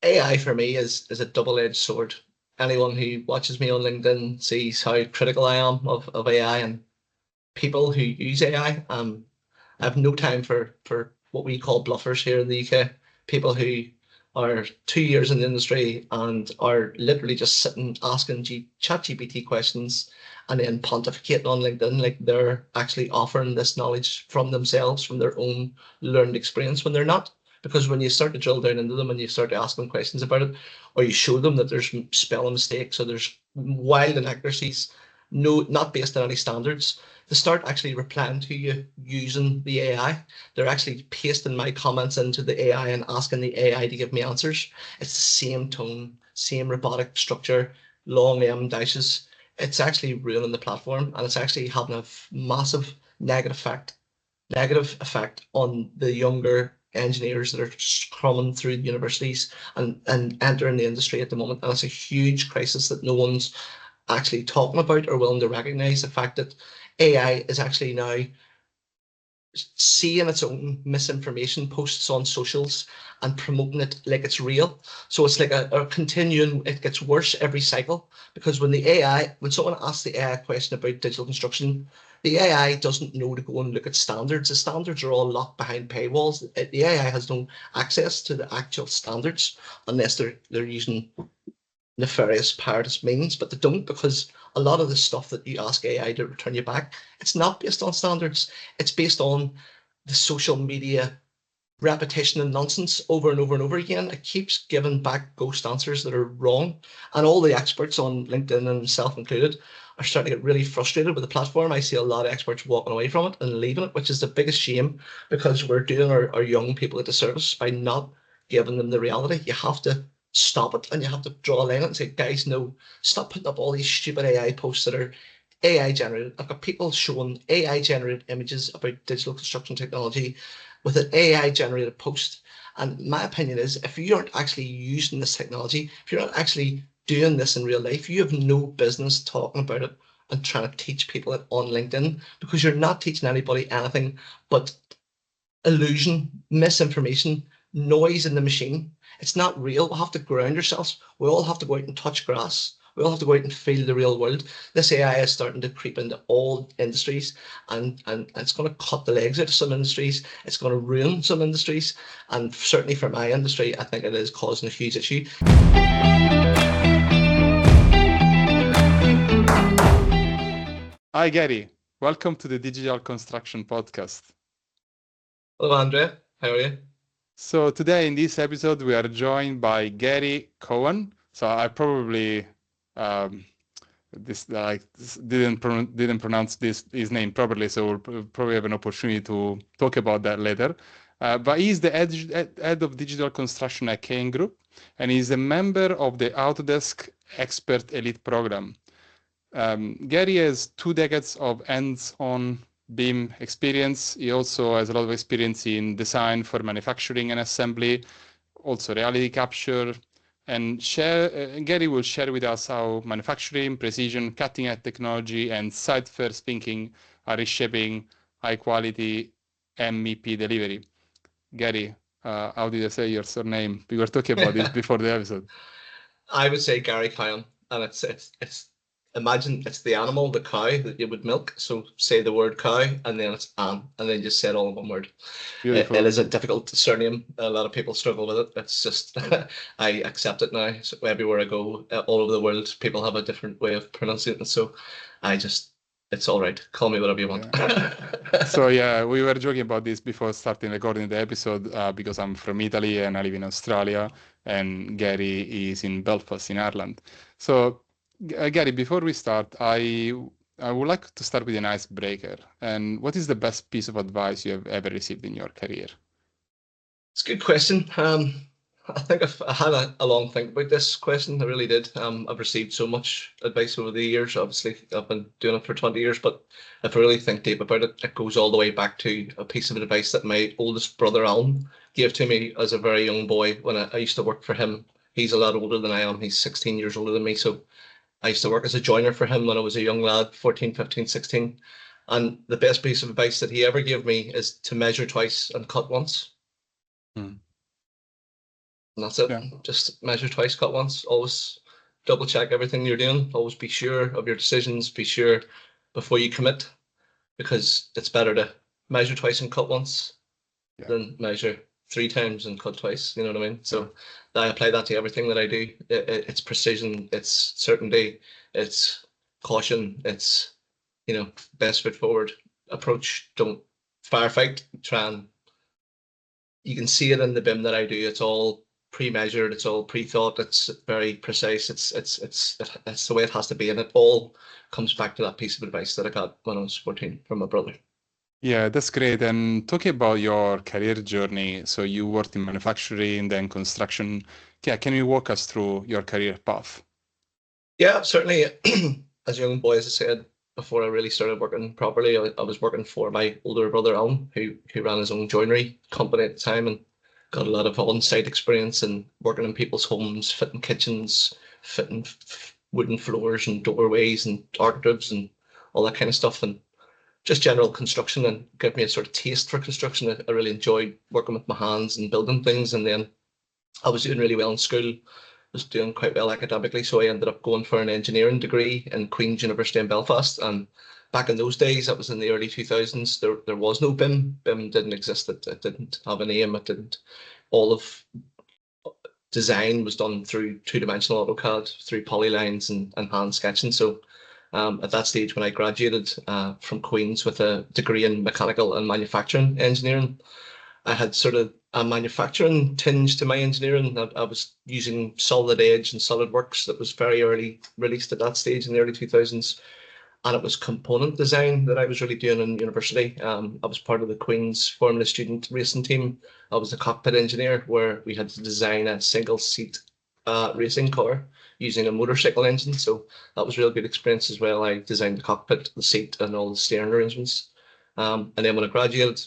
AI for me is a double-edged sword. Anyone who watches me on LinkedIn sees how critical I am of AI and people who use AI. I have no time for what we call bluffers here in the UK. People who are 2 years in the industry and are literally just sitting asking ChatGPT questions and then pontificating on LinkedIn like they're actually offering this knowledge from themselves, from their own learned experience when they're not. Because when you start to drill down into them and you start to ask them questions about it, or you show them that there's spelling mistakes or there's wild inaccuracies, no, not based on any standards, they start actually replying to you using the AI. They're actually pasting my comments into the AI and asking the AI to give me answers. It's the same tone, same robotic structure, long dashes. It's actually ruining the platform, and it's actually having a massive negative effect on the younger engineers that are coming through the universities and entering the industry at the moment. And it's a huge crisis that no one's actually talking about or willing to recognize the fact that AI is actually now seeing its own misinformation posts on socials and promoting it like it's real. So it's like a continuing, it gets worse every cycle because when someone asks the AI a question about digital construction, the AI doesn't know to go and look at standards. The standards are all locked behind paywalls. The AI has no access to the actual standards unless they're using nefarious parties means, but they don't because a lot of the stuff that you ask AI to return you back, it's not based on standards. It's based on the social media repetition and nonsense over and over and over again. It keeps giving back ghost answers that are wrong. And all the experts on LinkedIn and self included are starting to get really frustrated with the platform. I see a lot of experts walking away from it and leaving it, which is the biggest shame because we're doing our young people a disservice by not giving them the reality. You have to stop it and you have to draw a line and say, guys, no, stop putting up all these stupid AI posts that are AI generated. I've got people showing AI generated images about digital construction technology with an AI generated post. And my opinion is if you aren't actually using this technology, if you're not actually doing this in real life, you have no business talking about it and trying to teach people it on LinkedIn because you're not teaching anybody anything but illusion, misinformation, noise in the machine. It's not real. We have to ground ourselves. We all have to go out and touch grass. We all have to go out and feel the real world. This AI is starting to creep into all industries and it's going to cut the legs out of some industries. It's going to ruin some industries. And certainly for my industry, I think it is causing a huge issue. Hi, Gary. Welcome to the Digital Construction Podcast. Hello, Andrea. How are you? So today in this episode, we are joined by Gary Cowan. So I probably didn't pronounce his name properly, so we'll probably have an opportunity to talk about that later. But he's the head of digital construction at Kane Group, and he's a member of the Autodesk Expert Elite program. Gary has 2 decades of hands-on BIM experience. He also has a lot of experience in design for manufacturing and assembly, also reality capture. And Gary will share with us how manufacturing, precision, cutting-edge technology, and site-first thinking are reshaping high-quality MEP delivery. Gary, how did I say your surname? We were talking about this before the episode. I would say Gary Cowan, and it's imagine it's the animal, the cow that you would milk. So say the word cow, and then it's and then just say it all in one word. It is a difficult surname. A lot of people struggle with it. It's just I accept it now. So everywhere I go, all over the world, people have a different way of pronouncing it. So it's all right. Call me whatever you want. Yeah. So yeah, we were joking about this before starting recording the episode because I'm from Italy and I live in Australia, and Gary is in Belfast in Ireland. So Gary, before we start, I would like to start with an icebreaker. And what is the best piece of advice you have ever received in your career? It's a good question. I think I had a long think about this question. I really did. I've received so much advice over the years. Obviously, I've been doing it for 20 years, but if I really think deep about it, it goes all the way back to a piece of advice that my oldest brother Alan gave to me as a very young boy when I used to work for him. He's a lot older than I am. He's 16 years older than me. So I used to work as a joiner for him when I was a young lad, 14, 15, 16. And the best piece of advice that he ever gave me is to measure twice and cut once. And that's it. Yeah. Just measure twice, cut once. Always double check everything you're doing. Always be sure of your decisions. Be sure before you commit, because it's better to measure twice and cut once than measure 3 times and cut twice. You know what I mean? So I apply that to everything that I do. It's precision, it's certainty, it's caution, it's, you know, best foot forward approach. Don't firefight. Try and, you can see it in the BIM that I do. It's all pre-measured. It's all pre-thought. It's very precise. It's the way it has to be, and it all comes back to that piece of advice that I got when I was 14 from my brother. Yeah, that's great. And talking about your career journey, so you worked in manufacturing, then construction. Yeah, can you walk us through your career path? Yeah, certainly. As a young boy, as I said, before I really started working properly, I was working for my older brother, Alan, who ran his own joinery company at the time, and got a lot of on-site experience and working in people's homes, fitting kitchens, fitting wooden floors and doorways and architraves and all that kind of stuff, and just general construction, and gave me a sort of taste for construction. I really enjoyed working with my hands and building things. And then I was doing really well in school, was doing quite well academically, so I ended up going for an engineering degree in Queen's University in Belfast. And back in those days, that was in the early 2000s, there was no BIM. BIM didn't exist. It didn't have a name. It didn't. All of design was done through two-dimensional AutoCAD, through polylines and hand sketching. So at that stage, when I graduated from Queen's with a degree in mechanical and manufacturing engineering, I had sort of a manufacturing tinge to my engineering. I was using Solid Edge and SolidWorks that was very early released at that stage in the early 2000s. And it was component design that I was really doing in university. I was part of the Queen's Formula Student racing team. I was the cockpit engineer, where we had to design a single seat racing car using a motorcycle engine. So that was a real good experience as well. I designed the cockpit, the seat, and all the steering arrangements. And then when I graduated,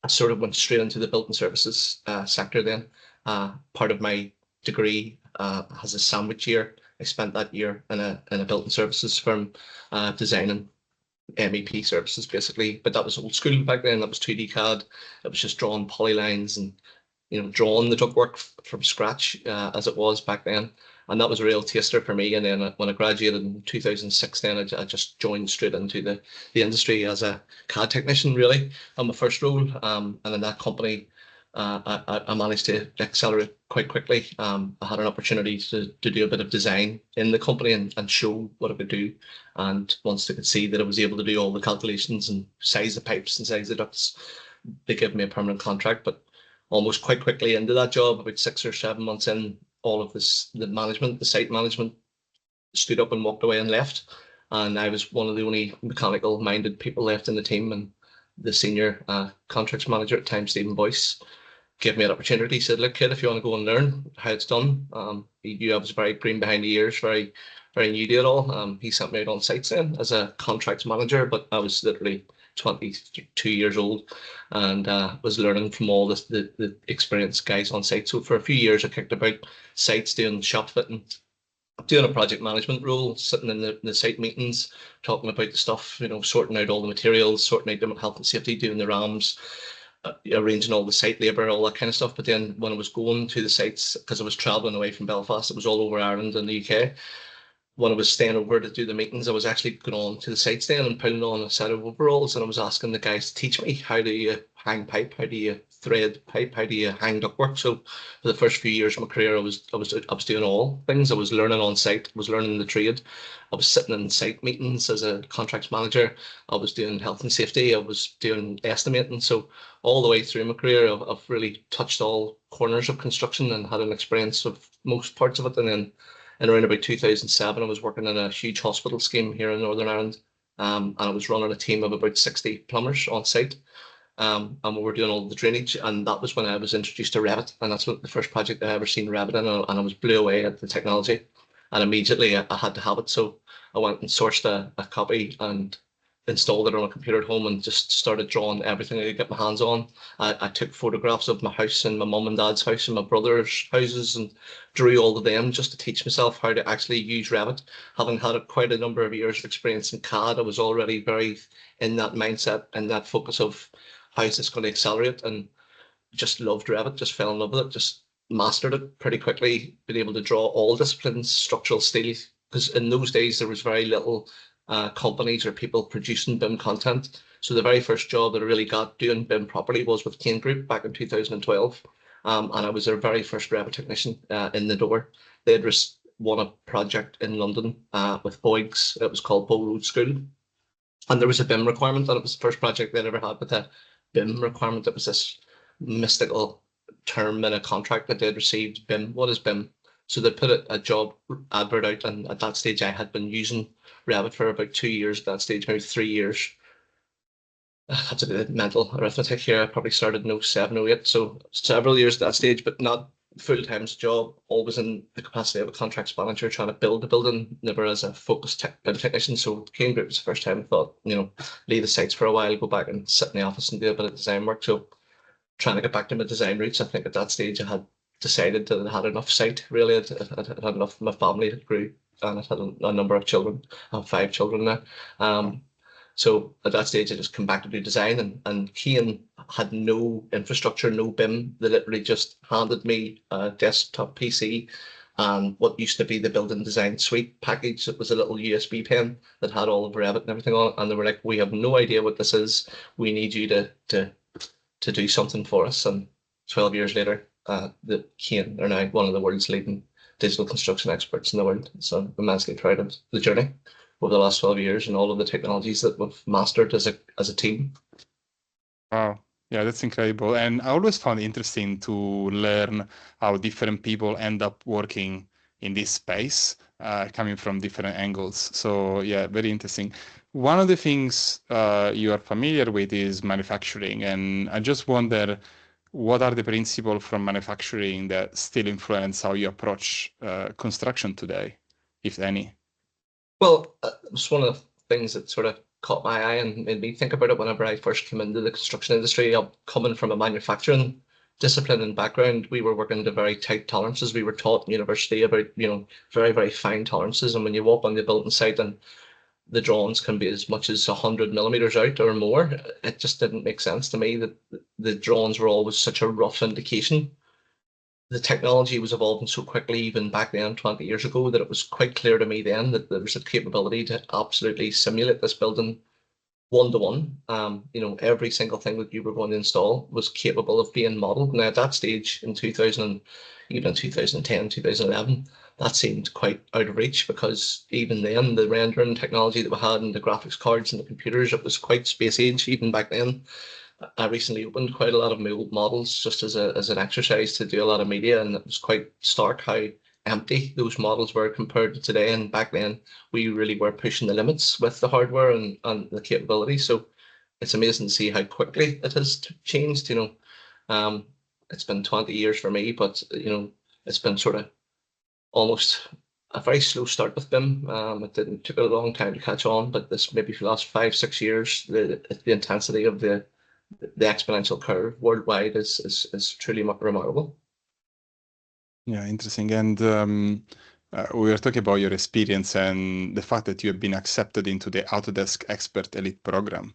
I sort of went straight into the building services sector then. Part of my degree has a sandwich year. I spent that year in a building services firm designing MEP services basically, but that was old school back then. That was 2D CAD. It was just drawing polylines and, you know, drawing the ductwork from scratch as it was back then. And that was a real taster for me. And then when I graduated in 2006, then I just joined straight into the industry as a CAD technician, really, on my first role. And in that company, I managed to accelerate quite quickly. I had an opportunity to do a bit of design in the company and show what I could do. And once they could see that I was able to do all the calculations and size the pipes and size the ducts, they gave me a permanent contract. But almost quite quickly into that job, about 6 or 7 months in, all of this, the management, the site management, stood up and walked away and left. And I was one of the only mechanical minded people left in the team. And the senior contracts manager at the time, Stephen Boyce, gave me an opportunity. He said, "Look, kid, if you want to go and learn how it's done," he knew I was very green behind the ears, very, very new to it all. He sent me out on sites then as a contracts manager, but I was literally 22 years old and was learning from all the experienced guys on site. So for a few years, I kicked about sites doing shop fitting, doing a project management role, sitting in the site meetings, talking about the stuff, you know, sorting out all the materials, sorting out the health and safety, doing the RAMs, arranging all the site labour, all that kind of stuff. But then when I was going to the sites, because I was travelling away from Belfast, it was all over Ireland and the UK. When I was staying over to do the meetings, I was actually going on to the sites then and putting on a set of overalls, and I was asking the guys to teach me, how do you hang pipe, how do you thread pipe, how do you hang ductwork. So for the first few years of my career, I was doing all things. I was learning on site, I was learning the trade. I was sitting in site meetings as a contracts manager. I was doing health and safety. I was doing estimating. So all the way through my career, I've really touched all corners of construction and had an experience of most parts of it. And then in around about 2007, I was working in a huge hospital scheme here in Northern Ireland, and I was running a team of about 60 plumbers on site, and we were doing all the drainage. And that was when I was introduced to Revit, and that's what the first project I ever seen Revit in, and I was blew away at the technology, and immediately I had to have it. So I went and sourced a copy and installed it on a computer at home and just started drawing everything I could get my hands on. I took photographs of my house and my mum and dad's house and my brother's houses and drew all of them just to teach myself how to actually use Revit. Having had quite a number of years of experience in CAD, I was already very in that mindset and that focus of how is this going to accelerate, and just loved Revit, just fell in love with it, just mastered it pretty quickly, been able to draw all disciplines, structural steel, because in those days there was very little companies or people producing BIM content. So the very first job that I really got doing BIM properly was with Kane Group back in 2012. And I was their very first Revit technician in the door. They had won a project in London with Boygs. It was called Bow Road School. And there was a BIM requirement, and it was the first project they'd ever had with a BIM requirement. It was this mystical term in a contract that they'd received. BIM, what is BIM? So they put a job advert out, and at that stage I had been using Revit for about 2 years at that stage, maybe 3 years. That's a bit mental arithmetic here. I probably started in 07, 08, so several years at that stage, but not full-time job, always in the capacity of a contracts manager trying to build the building, never as a focused BIM technician. So Kane Group was the first time I thought, leave the sites for a while, go back and sit in the office and do a bit of design work. So trying to get back to my design roots, I think at that stage I had decided that I had enough site, really. I'd had enough. My family had grew, and I had a number of children. I have 5 children now. So at that stage, I just come back to do design, and Kane had no infrastructure, no BIM. They literally just handed me a desktop PC and what used to be the building design suite package. It was a little USB pen that had all of Revit and everything on it. And they were like, we have no idea what this is. We need you to do something for us. And 12 years later, the Kane are now one of the world's leading digital construction experts in the world. So I'm immensely proud of the journey over the last 12 years and all of the technologies that we've mastered as a team. Wow. Yeah, that's incredible. And I always found it interesting to learn how different people end up working in this space, coming from different angles. So yeah, very interesting. One of the things you are familiar with is manufacturing. And I just wonder, what are the principles from manufacturing that still influence how you approach construction today, if any? Well, it's one of the things that sort of caught my eye and made me think about it whenever I first came into the construction industry. Coming from a manufacturing discipline and background, we were working to very tight tolerances. We were taught in university about, very, very fine tolerances. And when you walk on the building site and the drawings can be as much as 100 millimeters out or more, it just didn't make sense to me that the drawings were always such a rough indication. The technology was evolving so quickly, even back then, 20 years ago, that it was quite clear to me then that there was a capability to absolutely simulate this building one to one. Every single thing that you were going to install was capable of being modeled. Now, at that stage in 2000, even in 2010, 2011, that seemed quite out of reach, because even then, the rendering technology that we had and the graphics cards and the computers, it was quite space age even back then. I recently opened quite a lot of my old models just as an exercise to do a lot of media, and it was quite stark how empty those models were compared to today. And back then, we really were pushing the limits with the hardware and the capability. So it's amazing to see how quickly it has changed. It's been 20 years for me, but it's been sort of almost a very slow start with BIM. It took a long time to catch on, but this maybe for the last 5-6 years, the intensity of the exponential curve worldwide is truly remarkable. Yeah, interesting. And we were talking about your experience and the fact that you have been accepted into the Autodesk Expert Elite program.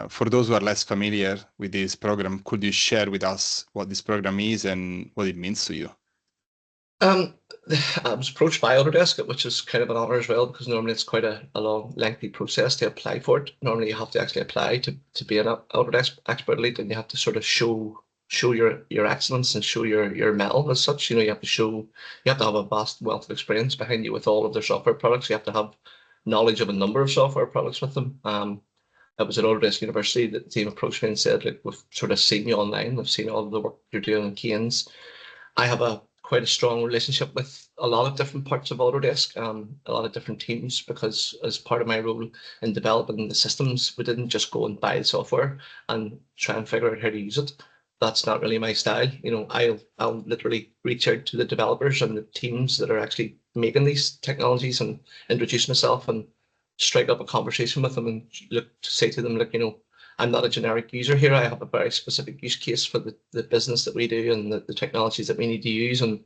For those who are less familiar with this program, could you share with us what this program is and what it means to you? I was approached by Autodesk, which is kind of an honor as well, because normally it's quite a long, lengthy process to apply for it. Normally you have to actually apply to be an Autodesk Expert Elite, and you have to sort of show your excellence and show your mettle as such. You have to have a vast wealth of experience behind you with all of their software products. You have to have knowledge of a number of software products with them. It was at Autodesk University that the team approached me and said, like, we've sort of seen you online, we've seen all of the work you're doing in Kane's. I have quite a strong relationship with a lot of different parts of Autodesk, a lot of different teams, because as part of my role in developing the systems, we didn't just go and buy the software and try and figure out how to use it. That's not really my style. I'll literally reach out to the developers and the teams that are actually making these technologies and introduce myself and strike up a conversation with them and say to them, look, I'm not a generic user here. I have a very specific use case for the business that we do and the technologies that we need to use. And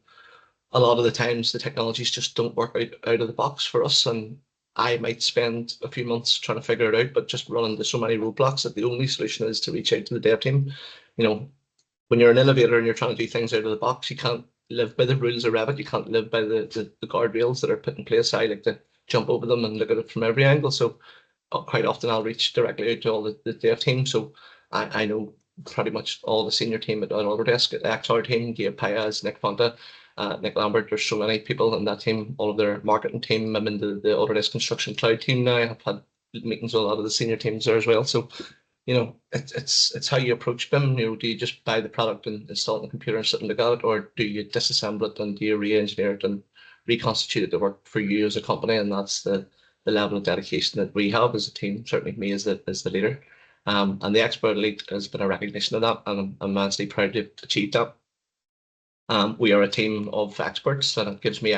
a lot of the times the technologies just don't work out of the box for us. And I might spend a few months trying to figure it out, but just run into so many roadblocks that the only solution is to reach out to the dev team. when you're an innovator and you're trying to do things out of the box, you can't live by the rules of Revit. You can't live by the guardrails that are put in place. I like to jump over them and look at it from every angle. So quite often I'll reach directly out to all the dev team. So I know pretty much all the senior team at Autodesk, XR team, Gabe Payas, Nick Fonta, Nick Lambert. There's so many people in that team, all of their marketing team. I'm in the Autodesk Construction Cloud team now. I've had meetings with a lot of the senior teams there as well. So, you know, it's how you approach BIM. You know, do you just buy the product and install it on the computer and sit and look at it, or do you disassemble it and do you re-engineer it and reconstitute it to work for you as a company? And that's the level of dedication that we have as a team, certainly me as the leader. And the Expert Elite has been a recognition of that, and I'm immensely proud to have achieved that. We are a team of experts, and it gives me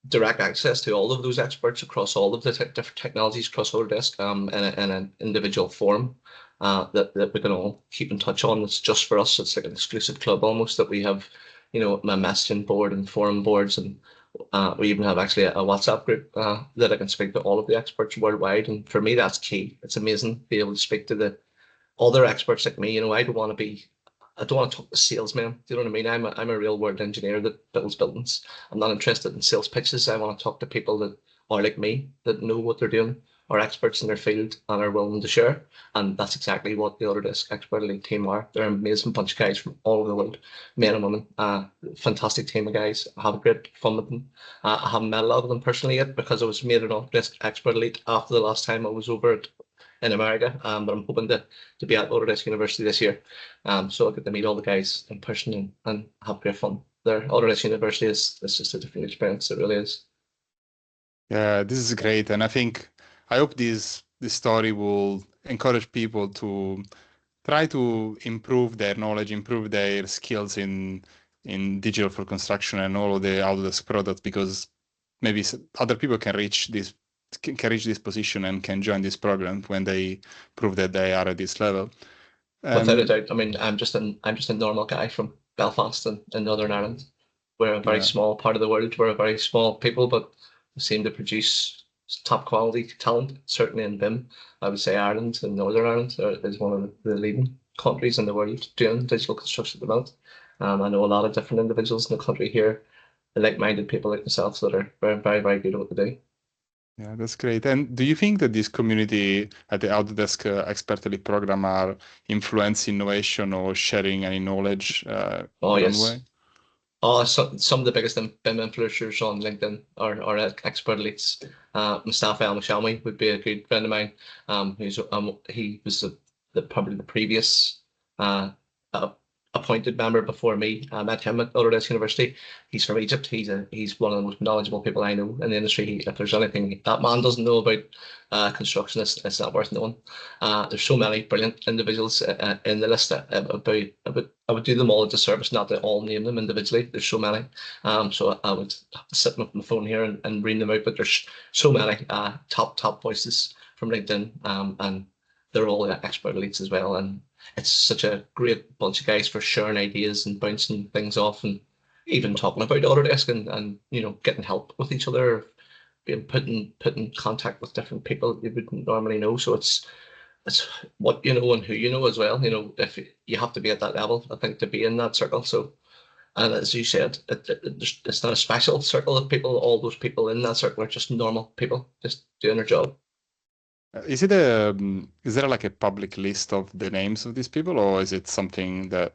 direct access to all of those experts across all of the different technologies across Autodesk in an individual forum that we can all keep in touch on. It's just for us. It's like an exclusive club almost that we have, you know, my messaging board and forum boards, and we even have actually a WhatsApp group that I can speak to all of the experts worldwide. And for me, that's key. It's amazing to be able to speak to the other experts like me. You know, I don't want to talk to salesmen. Do you know what I mean? I'm a real world engineer that builds buildings. I'm not interested in sales pitches. I want to talk to people that are like me, that know what they're doing, are experts in their field and are willing to share. And that's exactly what the Autodesk Expert Elite team are. They're an amazing bunch of guys from all over the world, men and women. Fantastic team of guys. I have great fun with them. I haven't met a lot of them personally yet because I was made an Autodesk Expert Elite after the last time I was over in America, but I'm hoping to be at Autodesk University this year. So I'll get to meet all the guys in person and have great fun there. Autodesk University is just a different experience. It really is. Yeah, this is great, and I hope this story will encourage people to try to improve their knowledge, improve their skills in digital for construction and all of the Autodesk products, because maybe other people can reach this position and can join this program when they prove that they are at this level. Without a doubt. I mean, I'm just a normal guy from Belfast in Northern Ireland. We're a very small part of the world. We're a very small people, but we seem to produce top quality talent, certainly in BIM. I would say Ireland and Northern Ireland is one of the leading countries in the world doing digital construction at the moment. I know a lot of different individuals in the country here, like-minded people like myself that are very, very, very good at what they do. Yeah, that's great. And do you think that this community at the Autodesk Expert Elite program are influencing innovation or sharing any knowledge Oh, in yes. one way? Oh, some of the biggest BIM influencers on LinkedIn are Expert Elites. Mustafa Al Mashalmi would be a good friend of mine. He was probably the previous appointed member before me. I met him at Autodesk University. He's from Egypt. He's one of the most knowledgeable people I know in the industry. If there's anything that man doesn't know about construction, it's not worth knowing. There's so many brilliant individuals in the list. I would do them all a disservice not to all name them individually. There's so many. So I would have to sit with my phone here and read them out. But there's so many top voices from LinkedIn, and they're all expert elites as well. And it's such a great bunch of guys for sharing ideas and bouncing things off, and even talking about Autodesk and you know, getting help with each other, being put in contact with different people you wouldn't normally know. So it's what you know and who you know as well. You know, if you have to be at that level, I think, to be in that circle. So, and as you said, it's not a special circle of people. All those people in that circle are just normal people, just doing their job. Is there like a public list of the names of these people, or is it something that?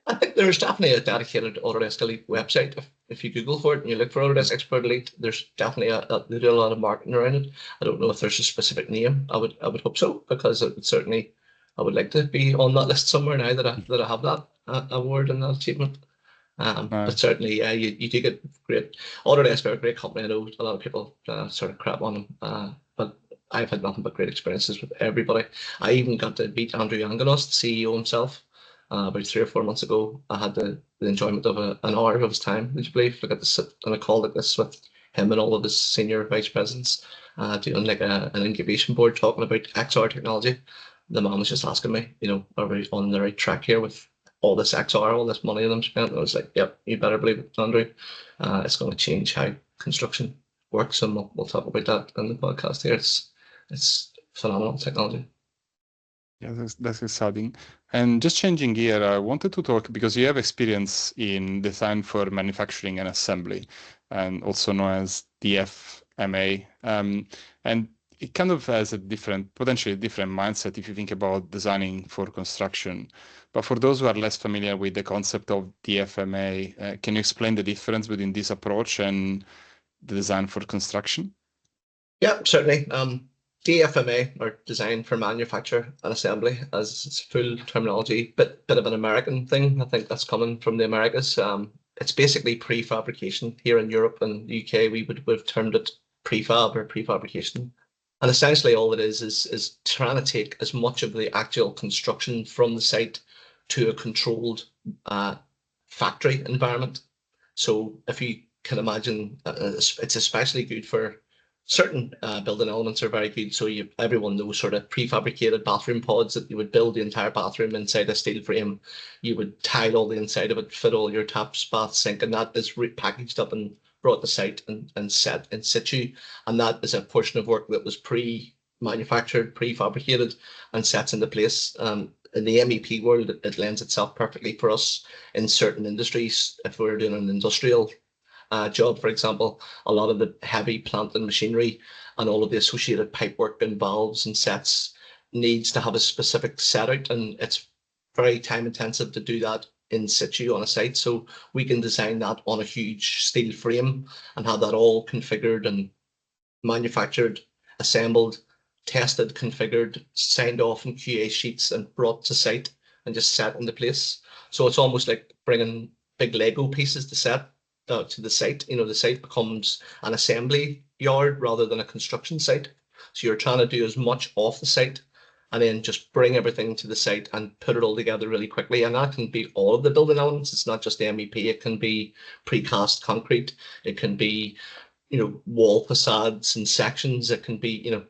I think there's definitely a dedicated Autodesk Elite website. If you Google for it and you look for Autodesk Expert Elite, there's definitely they do a lot of marketing around it. I don't know if there's a specific name. I would hope so, because it would certainly, I would like to be on that list somewhere now that I have that award and that achievement. But certainly, yeah, you do get great. Autodesk are a great company. I know a lot of people sort of crap on them, but I've had nothing but great experiences with everybody. I even got to meet Andrew Angelos, the CEO himself, about 3 or 4 months ago. I had the enjoyment of an hour of his time. Would you believe? I got to sit on a call like this with him and all of his senior vice presidents, doing like an incubation board talking about XR technology. The man was just asking me, you know, are we on the right track here with all this XR, all this money that I'm spent? And I was like, yep, you better believe it, Andrew. It's going to change how construction works, and we'll talk about that in the podcast here. It's phenomenal technology. Yeah, that's exciting. And just changing gear, I wanted to talk because you have experience in design for manufacturing and assembly, and also known as DfMA. And it kind of has a potentially different mindset if you think about designing for construction. But for those who are less familiar with the concept of DfMA, can you explain the difference between this approach and the design for construction? Yeah, certainly. DfMA, or Design for Manufacture and Assembly, as its full terminology, bit of an American thing. I think that's coming from the Americas. It's basically prefabrication. Here in Europe and the UK, we would have termed it prefab or prefabrication. And essentially all it is trying to take as much of the actual construction from the site to a controlled factory environment. So if you can imagine, it's especially good for certain building elements are very good. So everyone knows sort of prefabricated bathroom pods that you would build the entire bathroom inside a steel frame. You would tile all the inside of it, fit all your taps, bath, sink, and that is packaged up and brought to site and set in situ. And that is a portion of work that was pre-manufactured, prefabricated, and sets into place. In the MEP world, it lends itself perfectly for us in certain industries. If we're doing an industrial job, for example, a lot of the heavy plant and machinery and all of the associated pipework and valves and sets needs to have a specific setup, and it's very time intensive to do that in situ on a site. So we can design that on a huge steel frame and have that all configured and manufactured, assembled, tested, configured, signed off in QA sheets and brought to site and just set into place. So it's almost like bringing big Lego pieces to set to the site. You know, the site becomes an assembly yard rather than a construction site. So you're trying to do as much off the site and then just bring everything to the site and put it all together really quickly. And that can be all of the building elements. It's not just the MEP. It can be precast concrete. It can be, you know, wall facades and sections. It can be, you know,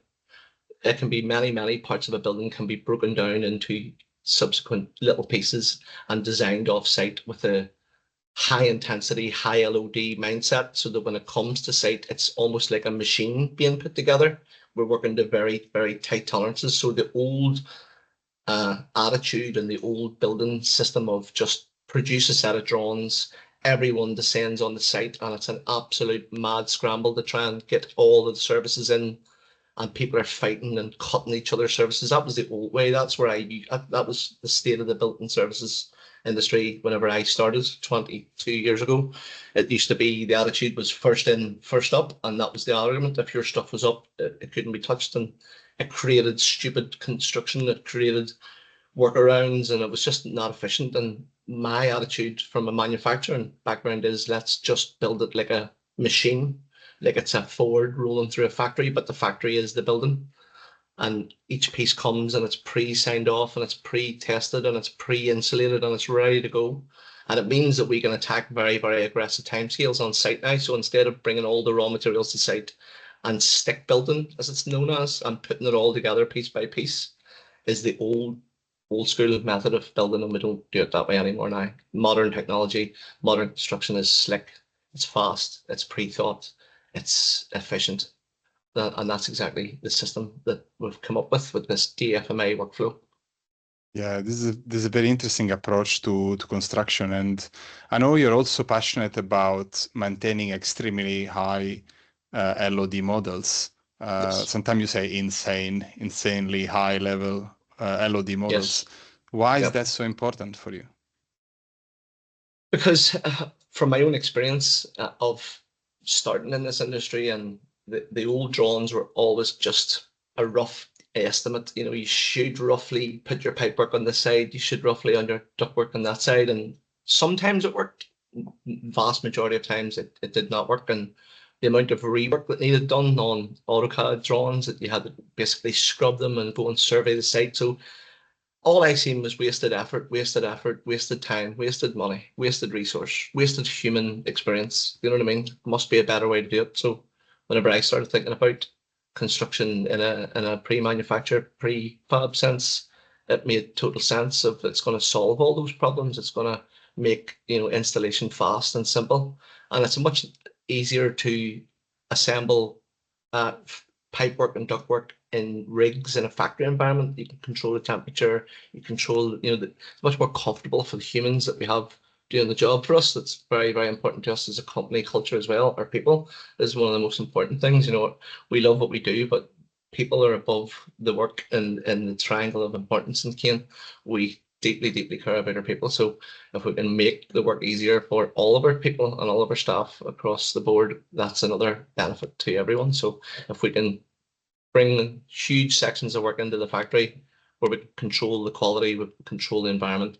it can be many parts of a building can be broken down into subsequent little pieces and designed off site with a high intensity, high LOD mindset, so that when it comes to site, it's almost like a machine being put together. We're working to very tight tolerances. So the old attitude and the old building system of just produce a set of drawings, everyone descends on the site, and it's an absolute mad scramble to try and get all of the services in, and people are fighting and cutting each other's services. That was the old way. That's where that was the state of the building services industry whenever I started 22 years ago. It used to be the attitude was first in, first up, and that was the argument. If your stuff was up, it couldn't be touched, and it created stupid construction. It created workarounds, and it was just not efficient. And my attitude from a manufacturing background is let's just build it like a machine, like it's a Ford rolling through a factory, but the factory is the building. And each piece comes and it's pre-signed off and it's pre-tested and it's pre-insulated and it's ready to go. And it means that we can attack very aggressive timescales on site now. So instead of bringing all the raw materials to site and stick building, as it's known as, and putting it all together piece by piece, is the old school method of building, and we don't do it that way anymore now. Modern technology, modern construction is slick, it's fast, it's pre-thought, it's efficient. And that's exactly the system that we've come up with this DfMA workflow. Yeah, this is a very interesting approach to construction, and I know you're also passionate about maintaining extremely high LOD models. Yes. Sometimes you say insanely high level LOD models. Yes. Why is Yep. that so important for you? Because from my own experience of starting in this industry, and the old drawings were always just a rough estimate. You know, you should roughly put your pipework on this side, you should roughly on your ductwork on that side, and sometimes it worked. Vast majority of times it did not work, and the amount of rework that needed done on AutoCAD drawings that you had to basically scrub them and go and survey the site. So all I seen was wasted effort, wasted time, wasted money, wasted resource, wasted human experience. You know what I mean? Must be a better way to do it. So whenever I started thinking about construction in a pre-manufactured, prefab sense, it made total sense of it's going to solve all those problems. It's going to make, you know, installation fast and simple. And it's much easier to assemble pipework and ductwork in rigs in a factory environment. You can control the temperature, you control, it's much more comfortable for the humans that we have doing the job for us. That's very, very important to us as a company culture as well. Our people is one of the most important things. We love what we do, but people are above the work and the triangle of importance in Kane. We deeply, deeply care about our people. So if we can make the work easier for all of our people and all of our staff across the board, that's another benefit to everyone. So if we can bring huge sections of work into the factory where we can control the quality, we can control the environment,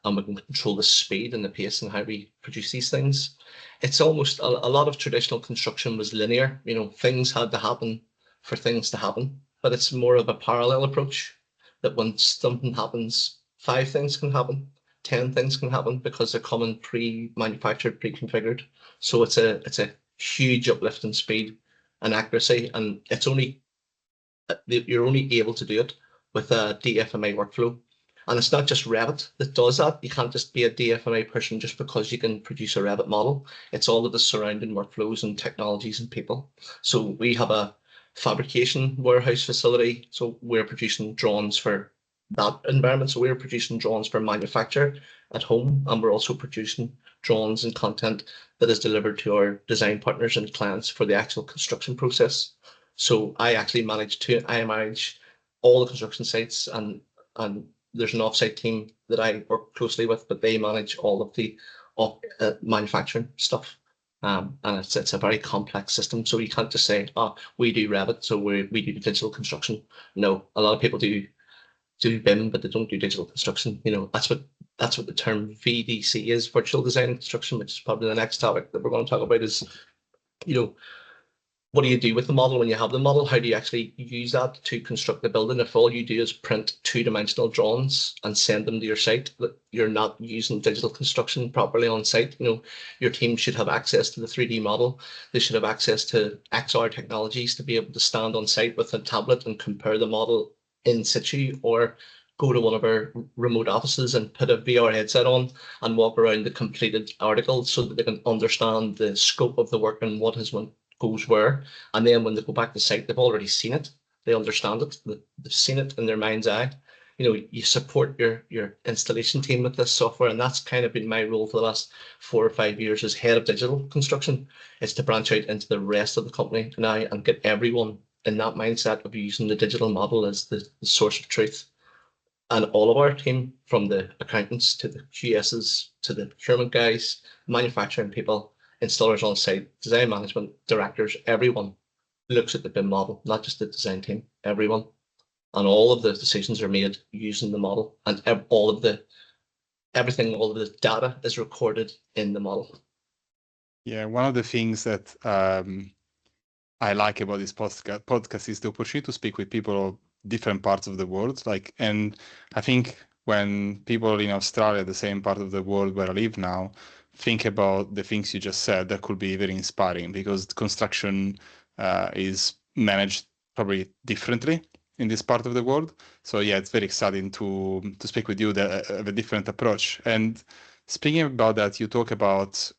and we can control the speed and the pace and how we produce these things. It's almost a lot of traditional construction was linear. Things had to happen for things to happen, but it's more of a parallel approach that when something happens, 5 things can happen, 10 things can happen because they're coming pre-manufactured, pre-configured. So it's a huge uplift in speed and accuracy, and you're only able to do it with a DfMA workflow. And it's not just Revit that does that. You can't just be a DfMA person just because you can produce a Revit model. It's all of the surrounding workflows and technologies and people. So we have a fabrication warehouse facility. So we're producing drawings for that environment. So we're producing drawings for manufacture at home, and we're also producing drawings and content that is delivered to our design partners and clients for the actual construction process. So I manage all the construction sites, and there's an offsite team that I work closely with, but they manage all of the manufacturing stuff. And it's a very complex system. So you can't just say, we do Revit, so we do digital construction. No, a lot of people do BIM, but they don't do digital construction. That's what the term VDC is, virtual design and construction, which is probably the next topic that we're going to talk about is, what do you do with the model when you have the model? How do you actually use that to construct the building? If all you do is print 2-dimensional drawings and send them to your site, you're not using digital construction properly on site. Your team should have access to the 3D model. They should have access to XR technologies to be able to stand on site with a tablet and compare the model in situ, or go to one of our remote offices and put a VR headset on and walk around the completed article so that they can understand the scope of the work and what goes where. And then when they go back to site, they've already seen it, they understand it, they've seen it in their mind's eye. You support your installation team with this software, and that's kind of been my role for the last 4 or 5 years as head of digital construction, is to branch out into the rest of the company now and get everyone in that mindset of using the digital model as the source of truth. And all of our team, from the accountants to the QSs to the procurement guys, manufacturing people, installers on site, design management, directors, everyone looks at the BIM model, not just the design team, everyone. And all of the decisions are made using the model, and all of the data is recorded in the model. Yeah, one of the things that I like about this podcast is the opportunity to speak with people of different parts of the world. And I think when people in Australia, the same part of the world where I live now, think about the things you just said, that could be very inspiring, because construction is managed probably differently in this part of the world. So yeah, it's very exciting to speak with you that have a different approach. And speaking about that, you talk about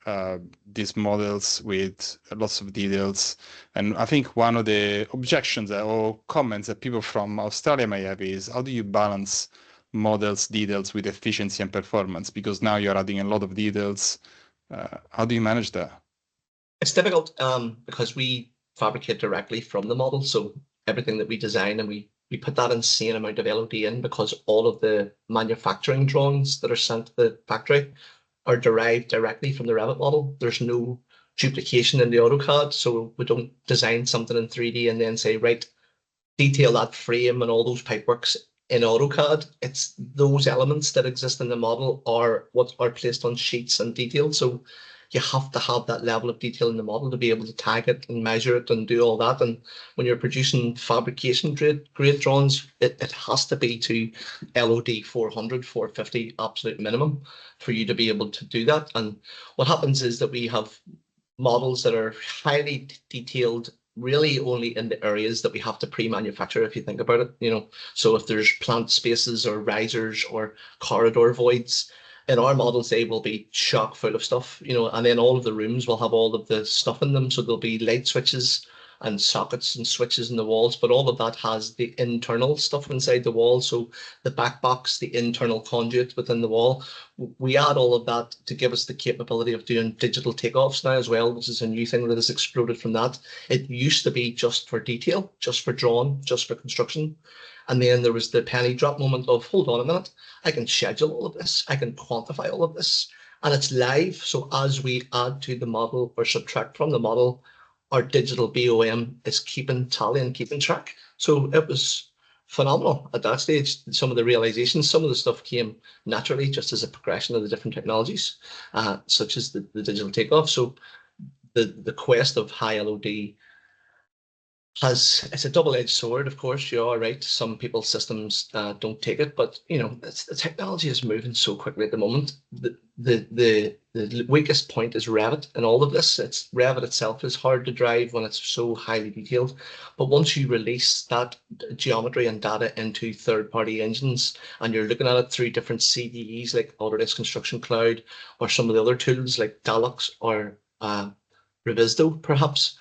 these models with lots of details. And I think one of the objections or comments that people from Australia may have is, how do you balance models, details with efficiency and performance? Because now you're adding a lot of details. How do you manage that? It's difficult because we fabricate directly from the model. So everything that we design, and we put that insane amount of LOD in, because all of the manufacturing drawings that are sent to the factory are derived directly from the Revit model. There's no duplication in the AutoCAD. So we don't design something in 3D and then say, right, detail that frame and all those pipeworks in AutoCAD. It's those elements that exist in the model are what are placed on sheets and detailed. So you have to have that level of detail in the model to be able to tag it and measure it and do all that. And when you're producing fabrication grade drawings, it has to be to LOD 400, 450 absolute minimum for you to be able to do that. And what happens is that we have models that are highly detailed, really only in the areas that we have to pre-manufacture, if you think about it. So if there's plant spaces or risers or corridor voids, in our models, they will be chock full of stuff, and then all of the rooms will have all of the stuff in them. So there'll be light switches and sockets and switches in the walls, but all of that has the internal stuff inside the wall. So the back box, the internal conduit within the wall, we add all of that to give us the capability of doing digital takeoffs now as well, which is a new thing that has exploded from that. It used to be just for detail, just for drawing, just for construction. And then there was the penny drop moment of, hold on a minute, I can schedule all of this, I can quantify all of this, and it's live. So as we add to the model or subtract from the model, our digital BOM is keeping tally and keeping track. So it was phenomenal at that stage. Some of the realizations, some of the stuff came naturally just as a progression of the different technologies, such as the digital takeoff. So the quest of high LOD it's a double-edged sword, of course. You're all right. Some people's systems don't take it, but you know, the technology is moving so quickly at the moment. The weakest point is Revit and all of this. It's Revit itself is hard to drive when it's so highly detailed. But once you release that geometry and data into third-party engines, and you're looking at it through different CDEs like Autodesk Construction Cloud, or some of the other tools like Dalux or Revisdo, perhaps.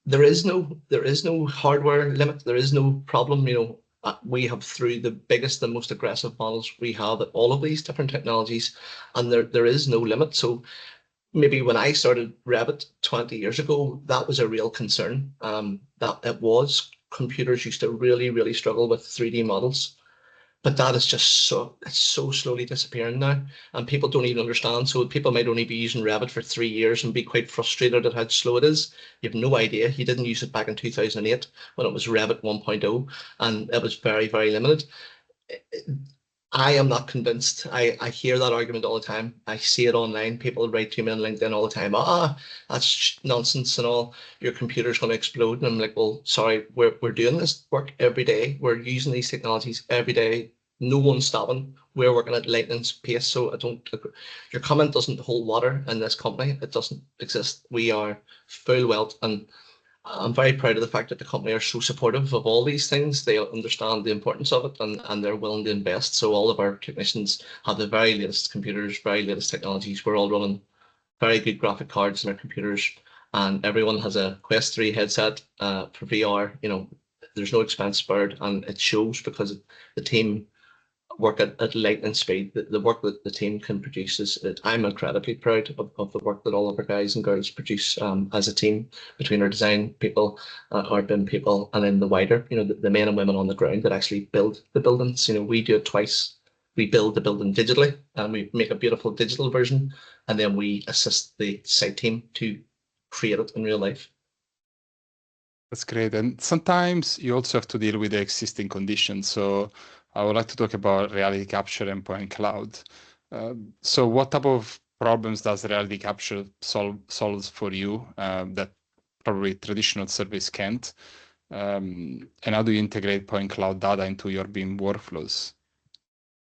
There is no hardware limit. There is no problem. You know, we have through the biggest and most aggressive models we have at all of these different technologies, and there is no limit. So maybe when I started Revit 20 years ago, that was a real concern. That it was computers used to really struggle with 3D models. But that is just it's so slowly disappearing now, and people don't even understand. So people might only be using Revit for 3 years and be quite frustrated at how slow it is. You have no idea. You didn't use it back in 2008 when it was Revit 1.0, and it was very limited. I am not convinced. I hear that argument all the time. I see it online. People write to me on LinkedIn all the time. That's nonsense and all. Your computer's going to explode. And I'm like, well, sorry, we're doing this work every day. We're using these technologies every day. No one's stopping. We're working at lightning pace. So I don't. Your comment doesn't hold water in this company. It doesn't exist. We are full welt, and I'm very proud of the fact that the company are so supportive of all these things. They understand the importance of it, and they're willing to invest. So all of our technicians have the very latest computers, very latest technologies. We're all running very good graphic cards in our computers, and everyone has a Quest 3 headset for VR. You know, there's no expense spared, and it shows because the team work at lightning speed. The work that the team can produce I'm incredibly proud of the work that all of our guys and girls produce as a team, between our design people, our BIM people, and then the wider, you know, the men and women on the ground that actually build the buildings. You know, we do it twice. We build the building digitally, and we make a beautiful digital version, and then we assist the site team to create it in real life. That's great. And sometimes you also have to deal with the existing conditions. So I would like to talk about reality capture and point cloud. So what type of problems does reality capture solves for you that probably traditional service can't? And how do you integrate point cloud data into your BIM workflows?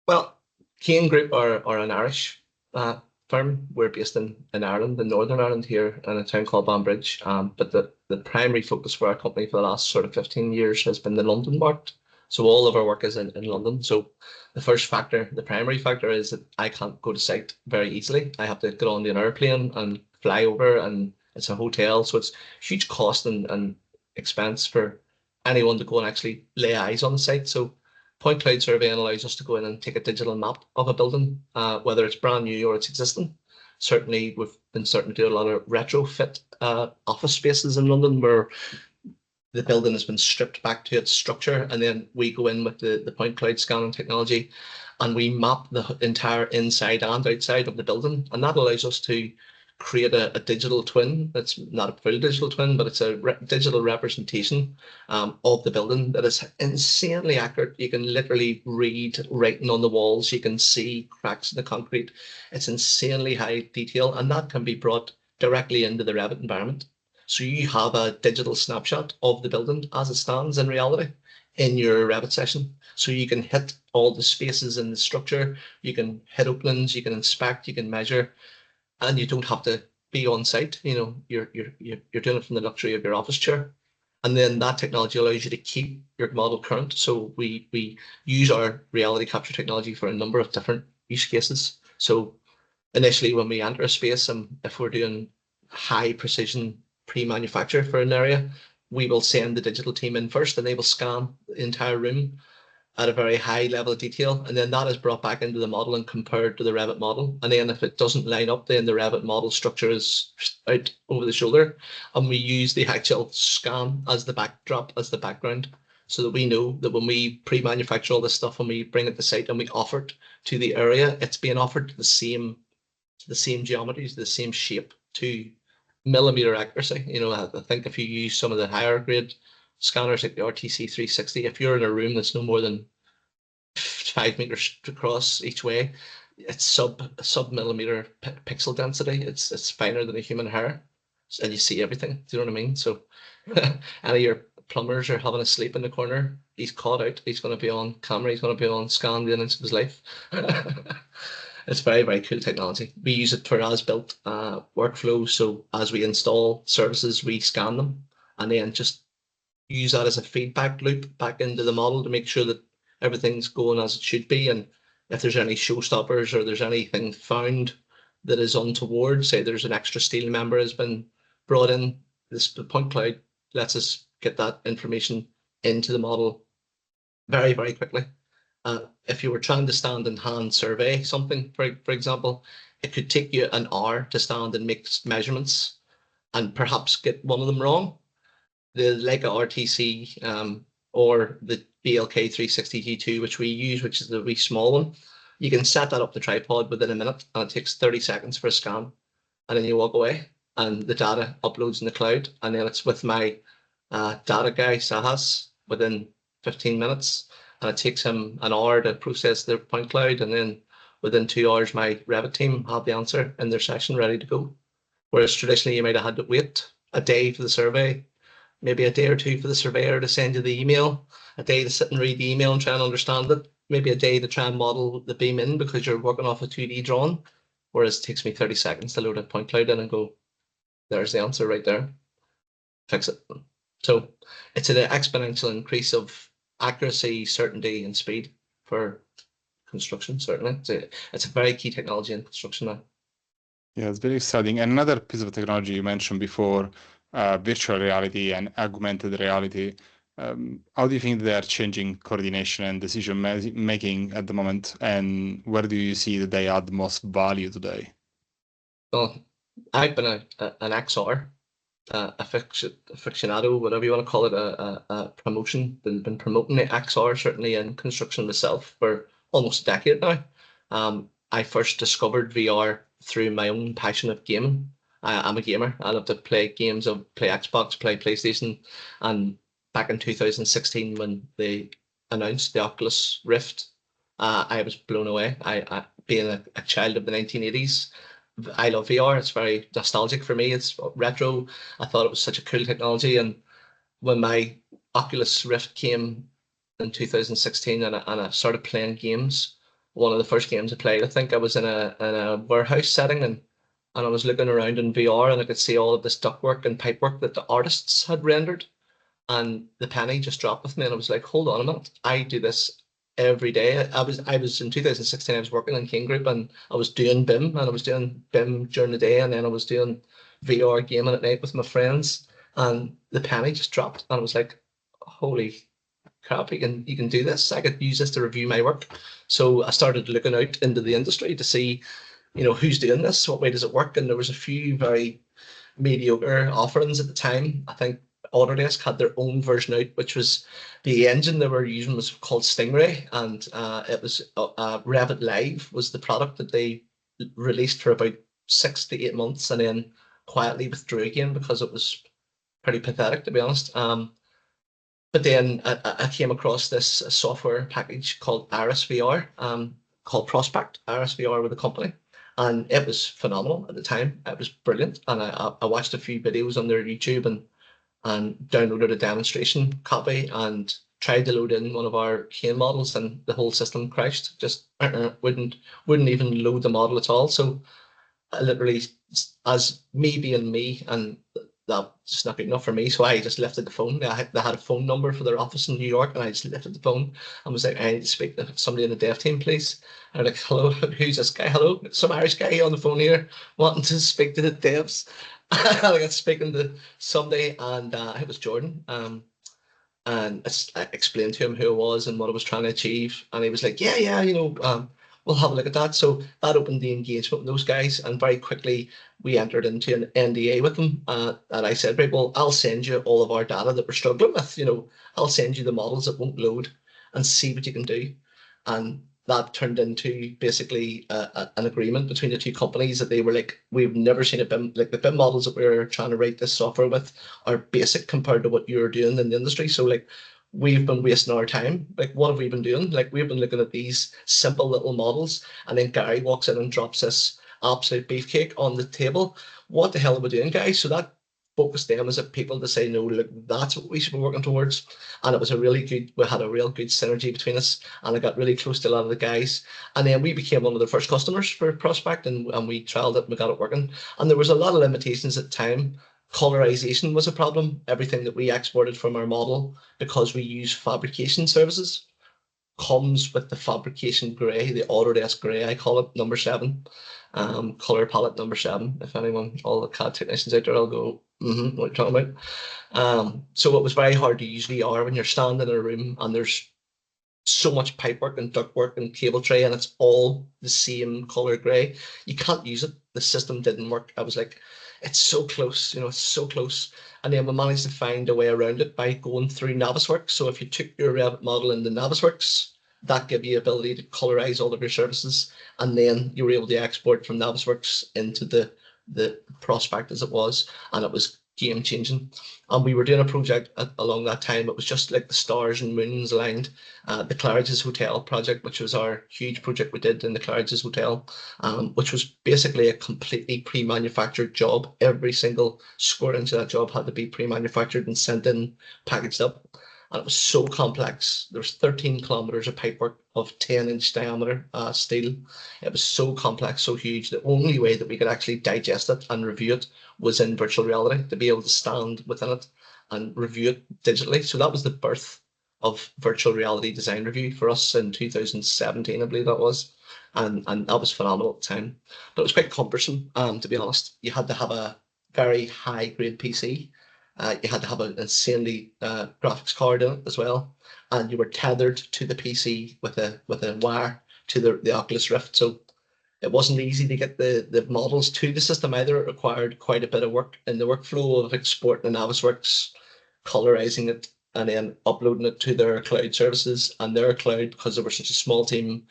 Well, Kane Group are an Irish firm. We're based in Ireland, in Northern Ireland here, in a town called Banbridge. But the primary focus for our company for the last sort of 15 years has been the London market. So all of our work is in London. So the primary factor is that I can't go to site very easily. I have to get on an airplane and fly over, and it's a hotel. So it's huge cost and expense for anyone to go and actually lay eyes on the site. So point cloud surveying allows us to go in and take a digital map of a building, whether it's brand new or it's existing. Certainly, we've been starting to do a lot of retrofit office spaces in London where the building has been stripped back to its structure, and then we go in with the point cloud scanning technology, and we map the entire inside and outside of the building, and that allows us to create a digital twin. That's not a full digital twin, but it's a digital representation of the building that is insanely accurate. You can literally read writing on the walls. You can see cracks in the concrete. It's insanely high detail, and that can be brought directly into the Revit environment. So you have a digital snapshot of the building as it stands in reality in your Revit session. So you can hit all the spaces in the structure, you can hit openings, you can inspect, you can measure, and you don't have to be on site. You know, you're doing it from the luxury of your office chair. And then that technology allows you to keep your model current. So we use our reality capture technology for a number of different use cases. So initially when we enter a space, and if we're doing high precision pre-manufacture for an area, we will send the digital team in first, and they will scan the entire room at a very high level of detail, and then that is brought back into the model and compared to the Revit model. And then if it doesn't line up, then the Revit model structure is out over the shoulder, and we use the actual scan as the backdrop, as the background, so that we know that when we pre-manufacture all this stuff and we bring it to site and we offer it to the area, it's being offered to the same geometries, the same shape, to millimeter accuracy. You know, I think if you use some of the higher grade scanners like the RTC 360, if you're in a room that's no more than 5 meters across each way, it's sub millimeter pixel density. It's finer than a human hair, and you see everything. Do you know what I mean? So any of your plumbers are having a sleep in the corner, he's caught out. He's going to be on camera. He's going to be on scan the inch of his life. It's very, very cool technology. We use it for as-built workflow. So as we install services, we scan them and then just use that as a feedback loop back into the model to make sure that everything's going as it should be. And if there's any showstoppers or there's anything found that is untoward, say there's an extra steel member has been brought in, this point cloud lets us get that information into the model very, very quickly. If you were trying to stand and hand survey something, for example, it could take you an hour to stand and make measurements and perhaps get one of them wrong. The Leica RTC or the BLK 360 G2, which we use, which is the wee small one, you can set that up the tripod within a minute, and it takes 30 seconds for a scan, and then you walk away, and the data uploads in the cloud, and then it's with my data guy, Sahas, within 15 minutes, and it takes him an hour to process the point cloud, and then within 2 hours, my Revit team have the answer in their session ready to go. Whereas traditionally, you might have had to wait a day for the survey, maybe a day or two for the surveyor to send you the email, a day to sit and read the email and try and understand it, maybe a day to try and model the beam in because you're working off a 2D drawing, whereas it takes me 30 seconds to load a point cloud in and go, there's the answer right there, fix it. So it's an exponential increase of accuracy, certainty, and speed for construction, certainly. It's a very key technology in construction now. Yeah, it's very exciting. And another piece of technology you mentioned before, virtual reality and augmented reality. How do you think they are changing coordination and decision making at the moment? And where do you see that they add most value today? Well, I've been an XR, aficionado, whatever you want to call it, a promotion. Been promoting the XR certainly in construction myself for almost a decade now. I first discovered VR through my own passion of gaming. I'm a gamer. I love to play games. I play Xbox, play PlayStation, and back in 2016 when they announced the Oculus Rift, I was blown away. I being a child of the 1980s, I love VR. It's very nostalgic for me. It's retro. I thought it was such a cool technology. And when my Oculus Rift came in 2016 and I started playing games, one of the first games I played, I think I was in a warehouse setting and I was looking around in VR and I could see all of this ductwork and pipework that the artists had rendered. And the penny just dropped with me and I was like, hold on a minute, I do this every day. I was in 2016, I was working in Kane Group and I was doing BIM and I was doing BIM during the day and then I was doing VR gaming at night with my friends, and the penny just dropped and I was like, holy crap, you can do this. I could use this to review my work. So I started looking out into the industry to see, who's doing this, what way does it work? And there was a few very mediocre offerings at the time. I think Autodesk had their own version out, which was the engine they were using was called Stingray, and it was Revit Live was the product that they released for about 6 to 8 months and then quietly withdrew again because it was pretty pathetic, to be honest. But then I came across this software package called Iris VR, called Prospect, Iris VR with the company. And it was phenomenal at the time. It was brilliant. And I watched a few videos on their YouTube and downloaded a demonstration copy and tried to load in one of our Kane models and the whole system crashed. Just wouldn't even load the model at all. So I literally, as me being me, and that's just not good enough for me. So I just lifted the phone. They had a phone number for their office in New York, and I just lifted the phone and was like, I need to speak to somebody in the dev team, please. And they're like, hello, who's this guy? Hello, some Irish guy on the phone here wanting to speak to the devs. I got speaking to somebody, and it was Jordan. And I explained to him who I was and what I was trying to achieve, and he was like, "Yeah, yeah, we'll have a look at that." So that opened the engagement with those guys, and very quickly we entered into an NDA with them. And I said, "Right, well, I'll send you all of our data that we're struggling with. I'll send you the models that won't load, and see what you can do." And that turned into basically an agreement between the two companies that they were like, "We've never seen a BIM, like the BIM models that we're trying to write this software with are basic compared to what you're doing in the industry. So like we've been wasting our time. Like what have we been doing? Like we've been looking at these simple little models, and then Gary walks in and drops this absolute beefcake on the table. What the hell are we doing, guys?" So that focused them as a people to say, "No, look, that's what we should be working towards." And it was we had a real good synergy between us, and I got really close to a lot of the guys. And then we became one of the first customers for Prospect, and we trialed it and we got it working. And there was a lot of limitations at the time. Colorization was a problem. Everything that we exported from our model, because we use fabrication services, comes with the fabrication gray, the Autodesk gray, I call it, number 7, color palette number 7. If anyone, all the CAD technicians out there, will go, what are you talking about? So it was very hard to use VR when you're standing in a room and there's so much pipework and ductwork and cable tray, and it's all the same color gray. You can't use it. The system didn't work. I was like, it's so close, it's so close. And then we managed to find a way around it by going through Navisworks. So if you took your Revit model into Navisworks, that gave you ability to colorize all of your services, and then you were able to export from Navisworks into the Prospect as it was, and it was game changing. And we were doing a project along that time. It was just like the stars and moons aligned. The Claridge's Hotel project, which was our huge project we did in the Claridge's Hotel, which was basically a completely pre-manufactured job. Every single square inch of that job had to be pre-manufactured and sent in, packaged up. And it was so complex. There was 13 kilometers of pipework of 10-inch diameter steel. It was so complex, so huge. The only way that we could actually digest it and review it was in virtual reality, to be able to stand within it and review it digitally. So that was the birth of virtual reality design review for us in 2017, I believe that was. And that was phenomenal at the time. But it was quite cumbersome, to be honest. You had to have a very high grade PC. You had to have an insanely graphics card in it as well, and you were tethered to the PC with a wire to the Oculus Rift. So it wasn't easy to get the models to the system either. It required quite a bit of work in the workflow of exporting the Navisworks, colorizing it, and then uploading it to their cloud services. And their cloud, because they were such a small team,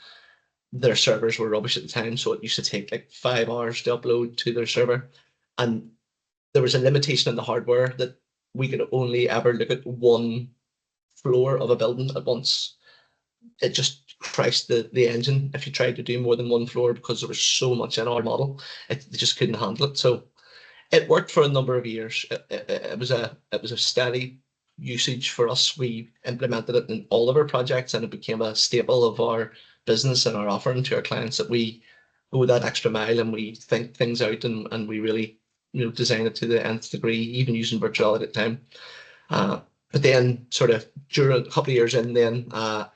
their servers were rubbish at the time. So it used to take like 5 hours to upload to their server. And there was a limitation in the hardware that we could only ever look at one floor of a building at once. It just crashed the engine if you tried to do more than one floor, because there was so much in our model. They just couldn't handle it. So it worked for a number of years. It was a steady usage for us. We implemented it in all of our projects, and it became a staple of our business and our offering to our clients, that we go that extra mile and we think things out, and we really design it to the nth degree, even using virtuality at the time. But then sort of during a couple of years in, then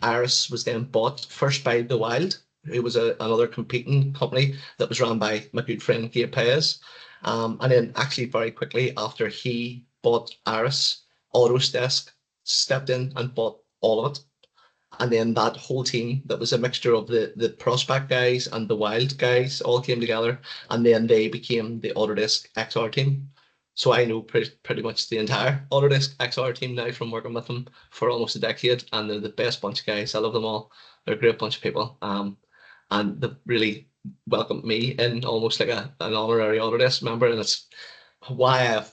Iris was then bought first by The Wild, who was another competing company that was run by my good friend Gabe Paez. And then actually very quickly after he bought Iris, Autodesk stepped in and bought all of it. And then that whole team that was a mixture of the Prospect guys and the Wild guys all came together, and then they became the Autodesk XR team. So I know pretty much the entire Autodesk XR team now from working with them for almost a decade, and they're the best bunch of guys. I love them all. They're a great bunch of people. And they've really welcomed me in almost like an honorary Autodesk member, and it's why I've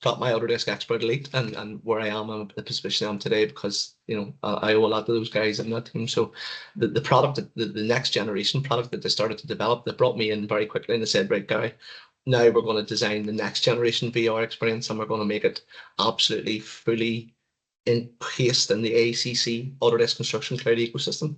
got my Autodesk Expert Elite and where I am in the position I am today, because I owe a lot to those guys in that team. So the product, the next generation product that they started to develop, they brought me in very quickly and they said, "Right, Gary, now we're going to design the next generation VR experience, and we're going to make it absolutely fully encased in the ACC Autodesk Construction Cloud ecosystem."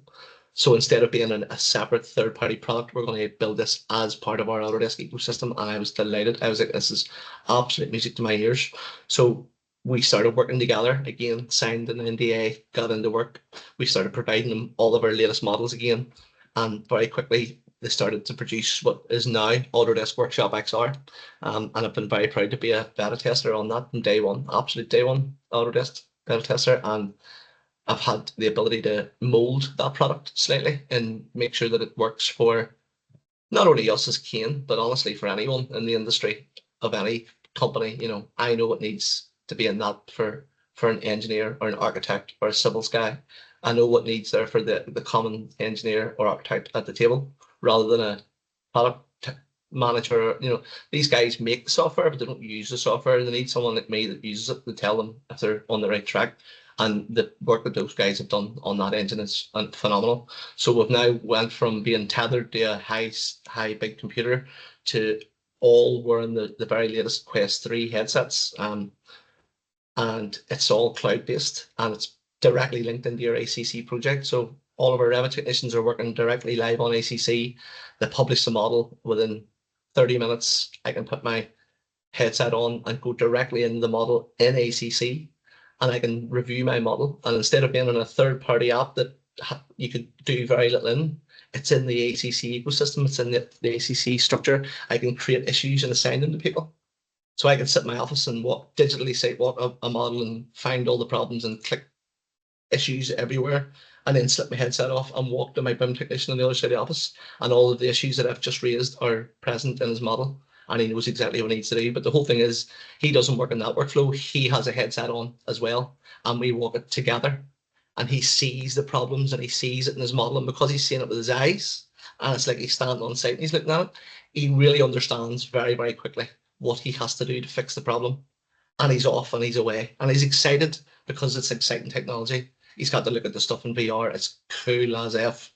So instead of being a separate third-party product, we're going to build this as part of our Autodesk ecosystem. And I was delighted. I was like, this is absolute music to my ears. So we started working together again, signed an NDA, got into work. We started providing them all of our latest models again. And very quickly, they started to produce what is now Autodesk Workshop XR. And I've been very proud to be a beta tester on that from day one, absolute day one Autodesk beta tester. And I've had the ability to mold that product slightly and make sure that it works for not only us as Kane, but honestly for anyone in the industry of any company. You know, I know what needs to be in that for an engineer or an architect or a civils guy. I know what needs there for the common engineer or architect at the table, rather than a product manager. You know, these guys make the software, but they don't use the software. They need someone like me that uses it to tell them if they're on the right track. And the work that those guys have done on that engine is phenomenal. So we've now went from being tethered to a high big computer to all wearing the very latest Quest 3 headsets. And it's all cloud-based, and it's directly linked into your ACC project. So all of our Revit technicians are working directly live on ACC. They publish the model within 30 minutes. I can put my headset on and go directly into the model in ACC, and I can review my model. And instead of being on a third-party app that you could do very little in, it's in the ACC ecosystem. It's in the ACC structure. I can create issues and assign them to people. So I can sit in my office and digitally say what a model and find all the problems and click issues everywhere, and then slip my headset off and walk to my BIM technician on the other side of the office, and all of the issues that I've just raised are present in his model, and he knows exactly what he needs to do. But the whole thing is, he doesn't work in that workflow. He has a headset on as well, and we walk it together, and he sees the problems and he sees it in his model, and because he's seeing it with his eyes, and it's like he's standing on site and he's looking at it, he really understands very, very quickly what he has to do to fix the problem. And he's off and he's away, and he's excited because it's exciting technology. He's got to look at the stuff in VR. It's cool as F,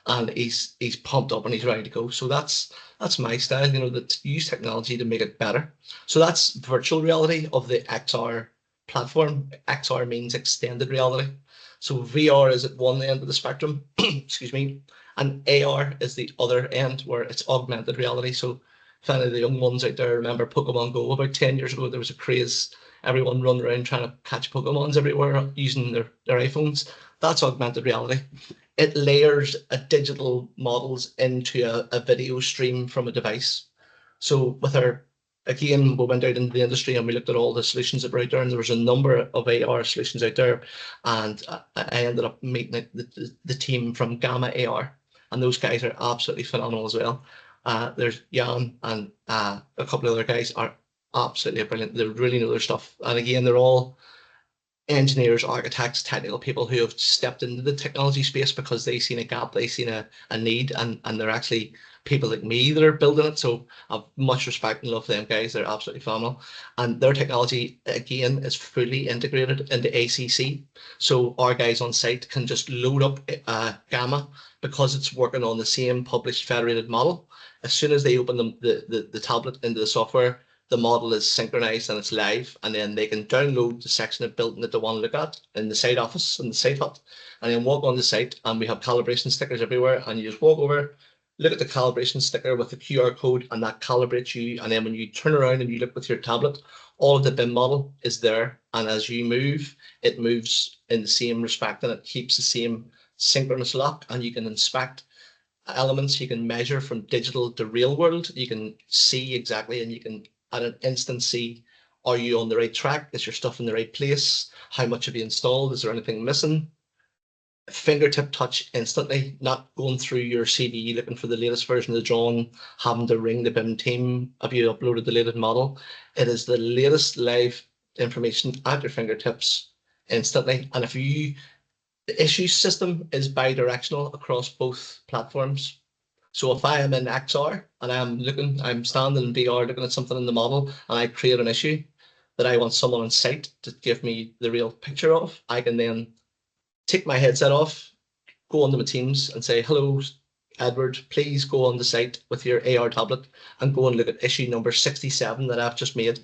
and he's pumped up and he's ready to go. So that's my style, you know, that use technology to make it better. So that's virtual reality of the XR platform. XR means extended reality. So VR is at one end of the spectrum, excuse me, and AR is the other end, where it's augmented reality. So if any of the young ones out there remember Pokemon Go, about 10 years ago, there was a craze. Everyone running around trying to catch Pokemons everywhere using their iPhones. That's augmented reality. It layers a digital models into a video stream from a device. So with again, we went out into the industry and we looked at all the solutions that were out there, and there was a number of AR solutions out there. And I ended up meeting the team from Gamma AR, and those guys are absolutely phenomenal as well. There's Jan and a couple of other guys are absolutely brilliant. They really know their stuff. And again, they're all engineers, architects, technical people who have stepped into the technology space because they've seen a gap, they've seen a need, and they're actually people like me that are building it. So I've much respect and love for them guys. They're absolutely phenomenal. And their technology, again, is fully integrated into ACC. So our guys on site can just load up Gamma because it's working on the same published federated model. As soon as they open the tablet into the software, the model is synchronized and it's live, and then they can download the section of building that they want to look at in the site office, in the site hut, and then walk on the site, and we have calibration stickers everywhere, and you just walk over, look at the calibration sticker with the QR code, and that calibrates you. And then when you turn around and you look with your tablet, all of the BIM model is there, and as you move, it moves in the same respect, and it keeps the same synchronous lock, and you can inspect elements, you can measure from digital to real world, you can see exactly, and you can at an instant see, are you on the right track? Is your stuff in the right place? How much have you installed? Is there anything missing? Fingertip touch instantly, not going through your CDE looking for the latest version of the drawing, having to ring the BIM team. Have you uploaded the latest model? It is the latest live information at your fingertips instantly. And the issue system is bi-directional across both platforms. So if I am in XR and I'm standing in VR looking at something in the model, and I create an issue that I want someone on site to give me the real picture of, I can then take my headset off, go onto my Teams and say, hello, Edward, please go on the site with your AR tablet and go and look at issue number 67 that I've just made.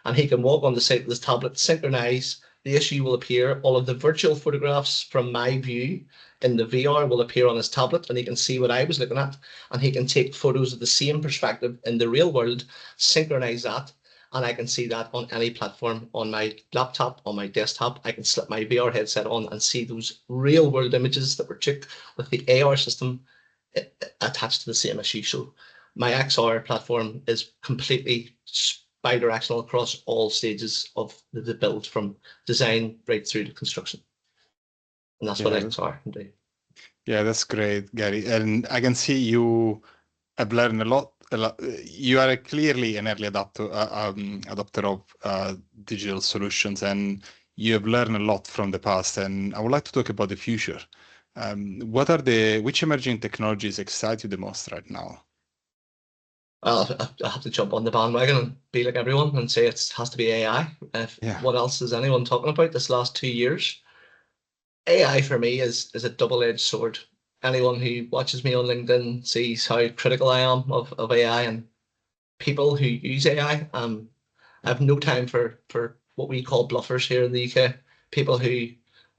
And he can walk on the site with his tablet, synchronize, the issue will appear, all of the virtual photographs from my view in the VR will appear on his tablet, and he can see what I was looking at, and he can take photos of the same perspective in the real world, synchronize that, and I can see that on any platform, on my laptop, on my desktop. I can slip my VR headset on and see those real world images that were took with the AR system attached to the same issue. So my XR platform is completely bi-directional across all stages of the build, from design right through to construction. And that's what Yeah, XR can do. yeah, that's great, Gary. And I can see you have learned a lot. You are clearly an early adopter of digital solutions, and you have learned a lot from the past. And I would like to talk about the future. Which emerging technologies excite you the most right now? I have to jump on the bandwagon and be like everyone and say it has to be AI. Yeah. What else is anyone talking about this last 2 years? AI for me is a double-edged sword. Anyone who watches me on LinkedIn sees how critical I am of AI and people who use AI. I have no time for what we call bluffers here in the UK. People who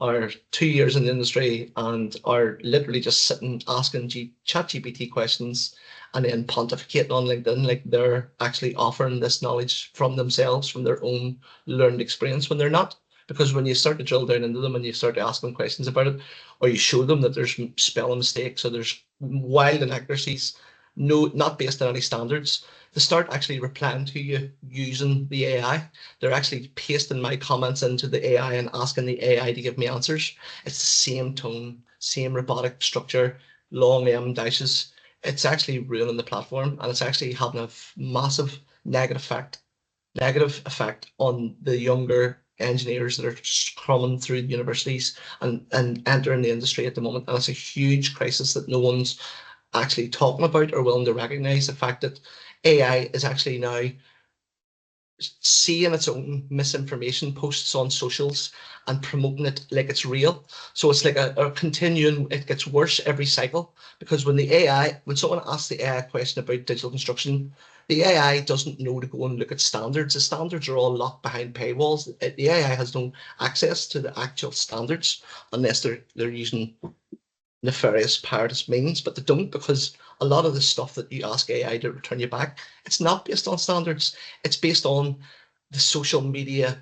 are 2 years in the industry and are literally just sitting asking ChatGPT questions and then pontificating on LinkedIn like they're actually offering this knowledge from themselves, from their own learned experience, when they're not. Because when you start to drill down into them and you start to ask them questions about it, or you show them that there's spelling mistakes or there's wild inaccuracies, no, not based on any standards, they start actually replying to you using the AI. They're actually pasting my comments into the AI and asking the AI to give me answers. It's the same tone, same robotic structure, long M dashes. It's actually ruining the platform, and it's actually having a massive negative effect on the younger engineers that are coming through the universities and entering the industry at the moment. And it's a huge crisis that no one's actually talking about or willing to recognize the fact that AI is actually now seeing its own misinformation posts on socials and promoting it like it's real. So it's like a continuing, it gets worse every cycle, because when someone asks the AI a question about digital construction, the AI doesn't know to go and look at standards. The standards are all locked behind paywalls. The AI has no access to the actual standards unless they're using nefarious pirates means, but they don't, because a lot of the stuff that you ask AI to return you back, it's not based on standards. It's based on the social media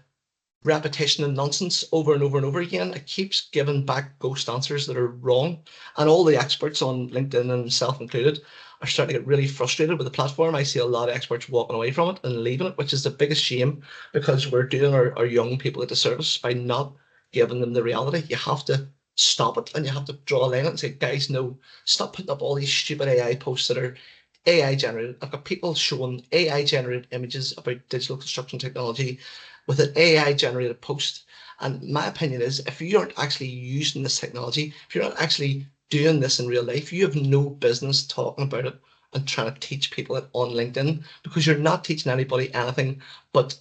repetition and nonsense over and over and over again. It keeps giving back ghost answers that are wrong. And all the experts on LinkedIn, and self included, are starting to get really frustrated with the platform. I see a lot of experts walking away from it and leaving it, which is the biggest shame, because we're doing our young people a disservice by not giving them the reality. You have to stop it and you have to draw a line and say, guys, no, stop putting up all these stupid AI posts that are AI generated. I've got people showing AI generated images about digital construction technology with an AI generated post. And my opinion is, if you aren't actually using this technology, if you're not actually doing this in real life, you have no business talking about it and trying to teach people it on LinkedIn, because you're not teaching anybody anything but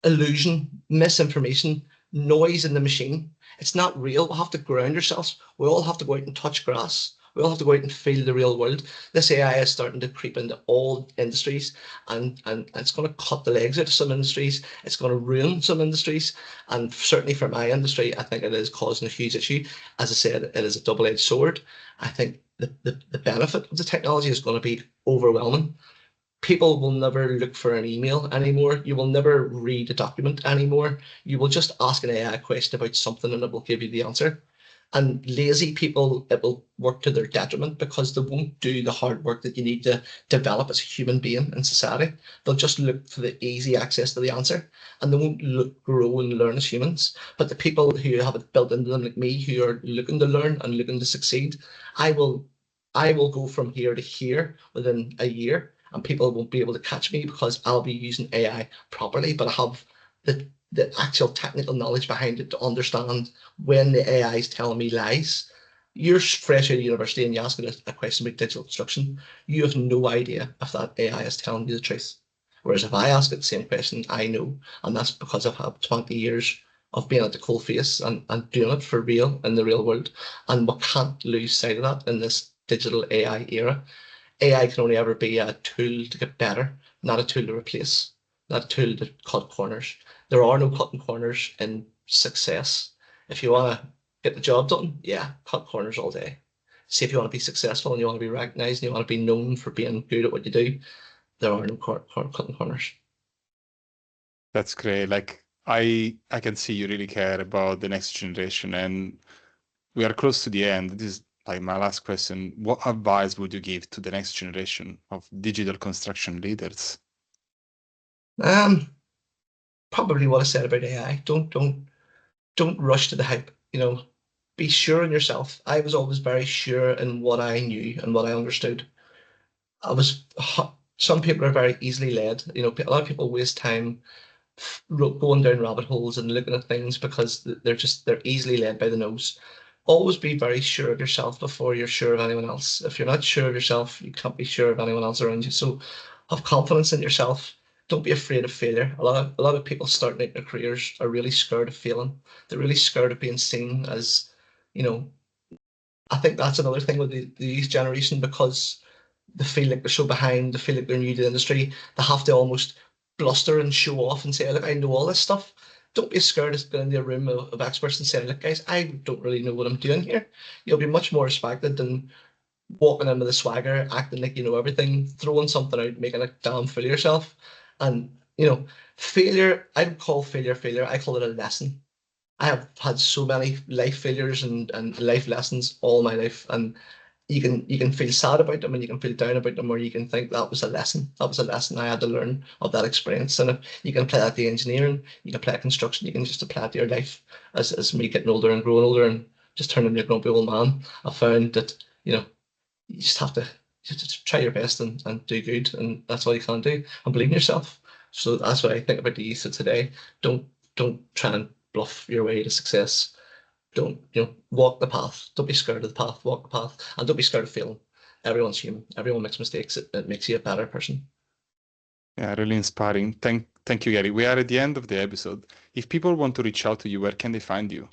illusion, misinformation, noise in the machine. It's not real. We have to ground ourselves. We all have to go out and touch grass. We all have to go out and feel the real world. This AI is starting to creep into all industries, and it's going to cut the legs out of some industries. It's going to ruin some industries. And certainly for my industry, I think it is causing a huge issue. As I said, it is a double-edged sword. I think the benefit of the technology is going to be overwhelming. People will never look for an email anymore. You will never read a document anymore. You will just ask an AI question about something and it will give you the answer. And lazy people, it will work to their detriment, because they won't do the hard work that you need to develop as a human being in society. They'll just look for the easy access to the answer, and they won't grow and learn as humans. But the people who have it built into them, like me, who are looking to learn and looking to succeed, I will I will go from here to here within a year, and people won't be able to catch me because I'll be using AI properly, but I have the actual technical knowledge behind it to understand when the AI is telling me lies. You're fresh out of university and you ask a question about digital construction, you have no idea if that AI is telling you the truth. Whereas if I ask it the same question, I know, and that's because I've had 20 years of being at the coal face and doing it for real in the real world. And we can't lose sight of that in this digital AI era. AI can only ever be a tool to get better, not a tool to replace, not a tool to cut corners. There are no cutting corners in success. If you want to get the job done, yeah, cut corners all day. See, if you want to be successful and you want to be recognized and you want to be known for being good at what you do, there are no cutting corners. That's great. Like I can see you really care about the next generation, and we are close to the end. like my last question, what advice would you give to the next generation of digital construction leaders? Probably what I said about AI. Don't rush to the hype. Be sure in yourself. I was always very sure in what I knew and what I understood. Some people are very easily led. A lot of people waste time going down rabbit holes and looking at things because they're easily led by the nose. Always be very sure of yourself before you're sure of anyone else. If you're not sure of yourself, you can't be sure of anyone else around you. So have confidence in yourself. Don't be afraid of failure. A lot of people starting out their careers are really scared of failing. They're really scared of being seen as, you know, I think that's another thing with the youth generation, because they feel like they're so behind, they feel like they're new to the industry, they have to almost bluster and show off and say, look, I know all this stuff. Don't be scared of going into a room of experts and saying, look, guys, I don't really know what I'm doing here. You'll be much more respected than walking in with a swagger, acting like you know everything, throwing something out, making a damn fool of yourself. And, failure, I don't call failure, I call it a lesson. I have had so many life failures and life lessons all my life, and you can feel sad about them and you can feel down about them, or you can think that was a lesson. That was a lesson I had to learn of that experience. And if you can apply that to engineering, you can apply it to construction, you can just apply it to your life. As me getting older and growing older and just turning into a grumpy old man, I found that, you just have to try your best and do good, and that's all you can do, and believe in yourself. So that's what I think about the youth of today. Don't try and bluff your way to success. Don't, walk the path. Don't be scared of the path. Walk the path, and don't be scared of failing. Everyone's human. Everyone makes mistakes. It makes you a better person. Yeah, really inspiring. Thank you, Gary. We are at the end of the episode. If people want to reach out to you, where can they find you?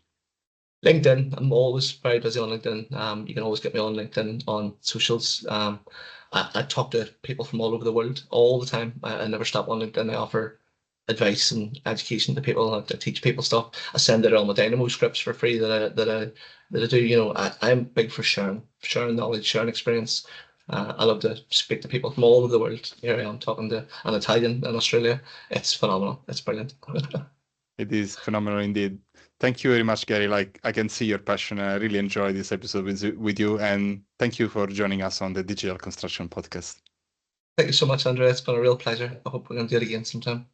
LinkedIn. I'm always very busy on LinkedIn. You can always get me on LinkedIn on socials. I talk to people from all over the world all the time. I never stop on LinkedIn. I offer advice and education to people. I teach people stuff. I send out all my Dynamo scripts for free that I do. I'm big for sharing knowledge, sharing experience. I love to speak to people from all over the world. Here I am talking to an Italian in Australia. It's phenomenal. It's brilliant. It is phenomenal indeed. Thank you very much, Gary. Like, I can see your passion. I really enjoyed this episode with you, and thank you for joining us on the Digital Construction Podcast. Thank you so much, Andrea. It's been a real pleasure. I hope we can do it again sometime.